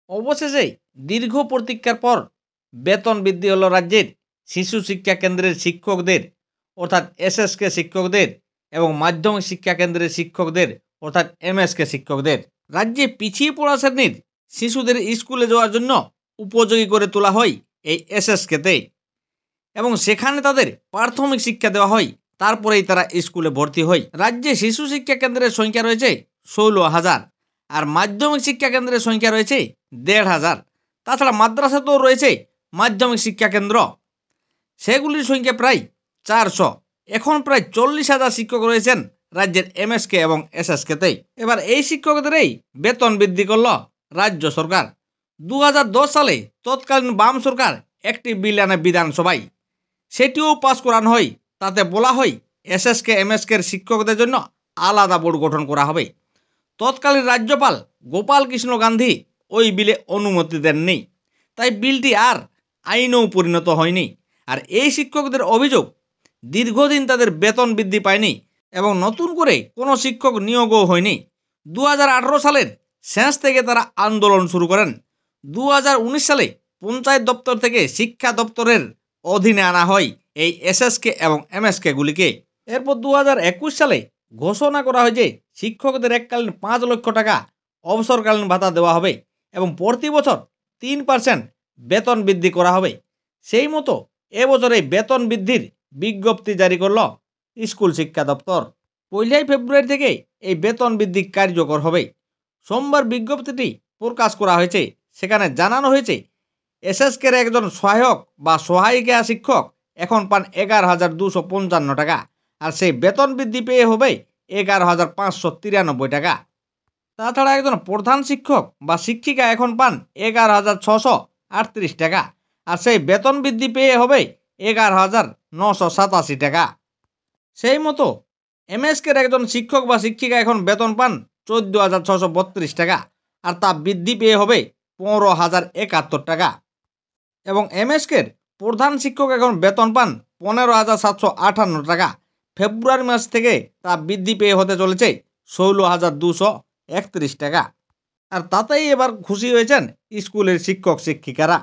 অবশেষে দীর্ঘ প্রতীক্ষার পর বেতন বৃদ্ধি হলো রাজ্যের শিশু শিক্ষা কেন্দ্রের শিক্ষকদের অর্থাৎ এসএসকে শিক্ষকদের এবং মাধ্যমিক শিক্ষা কেন্দ্রের শিক্ষকদের অর্থাৎ এমএসকে শিক্ষকদের। রাজ্যে পিছিয়ে পড়া শ্রেণীর শিশুদের স্কুলে যাওয়ার জন্য উপযোগী করে তোলা হয় এই এসএসকেতে এবং সেখানে তাদের প্রাথমিক শিক্ষা দেওয়া হয়, তারপরেই তারা স্কুলে ভর্তি হয়। রাজ্যে শিশু শিক্ষা কেন্দ্রের সংখ্যা রয়েছে 16,000 আর মাধ্যমিক শিক্ষা কেন্দ্রের সংখ্যা রয়েছে 1,500। তাছাড়া মাদ্রাসাতেও রয়েছে মাধ্যমিক শিক্ষা কেন্দ্র, সেগুলির সংখ্যা প্রায় 400। এখন প্রায় 40,000 শিক্ষক রয়েছেন রাজ্যের এমএসকে এবং এসএসকেতে। এবার এই শিক্ষকদেরই বেতন বৃদ্ধি করল রাজ্য সরকার। 2010 সালে তৎকালীন বাম সরকার একটি বিল আনে বিধানসভায়, সেটিও পাস করানো হয়। তাতে বলা হয় এসএসকে এমএসকের শিক্ষকদের জন্য আলাদা বোর্ড গঠন করা হবে। তৎকালীন রাজ্যপাল গোপাল কৃষ্ণ গান্ধী ওই বিলে অনুমতি দেননি, তাই বিলটি আর আইনেও পরিণত হয়নি। আর এই শিক্ষকদের অভিযোগ, দীর্ঘদিন তাদের বেতন বৃদ্ধি পায়নি এবং নতুন করে কোনো শিক্ষক নিয়োগও হয়নি। 2018 সালের শেষ থেকে তারা আন্দোলন শুরু করেন। 2019 সালে পঞ্চায়েত দপ্তর থেকে শিক্ষা দপ্তরের অধীনে আনা হয় এই এসএসকে এবং এমএসকেগুলিকে। এরপর 2021 সালে ঘোষণা করা হয় যে শিক্ষকদের এককালীন 5 লক্ষ টাকা অবসরকালীন ভাতা দেওয়া হবে এবং প্রতি বছর 3% বেতন বৃদ্ধি করা হবে। সেই মতো এবছর এই বেতন বৃদ্ধির বিজ্ঞপ্তি জারি করল স্কুল শিক্ষা দপ্তর। 1 ফেব্রুয়ারি থেকে এই বেতন বৃদ্ধি কার্যকর হবে। সোমবার বিজ্ঞপ্তিটি প্রকাশ করা হয়েছে। সেখানে জানানো হয়েছে এসএসকের একজন সহায়ক বা সহায়িকা শিক্ষক এখন পান 11,255 টাকা, আর সেই বেতন বৃদ্ধি পেয়ে হবে 11,593 টাকা। তাছাড়া একজন প্রধান শিক্ষক বা শিক্ষিকা এখন পান 11,638 টাকা, আর সেই বেতন বৃদ্ধি পেয়ে হবে 11,987 টাকা। সেই মতো এমএসকের একজন শিক্ষক বা শিক্ষিকা এখন বেতন পান 14,632 টাকা, আর তা বৃদ্ধি পেয়ে হবে 15,071 টাকা। এবং এমএসকের প্রধান শিক্ষক এখন বেতন পান 15,758 টাকা। ফেব্রুয়ারি মাস থেকে তা বৃদ্ধি পেয়ে হতে চলেছে 16,231 টাকা। আর তাতেই এবার খুশি হয়েছেন স্কুলের শিক্ষক শিক্ষিকারা।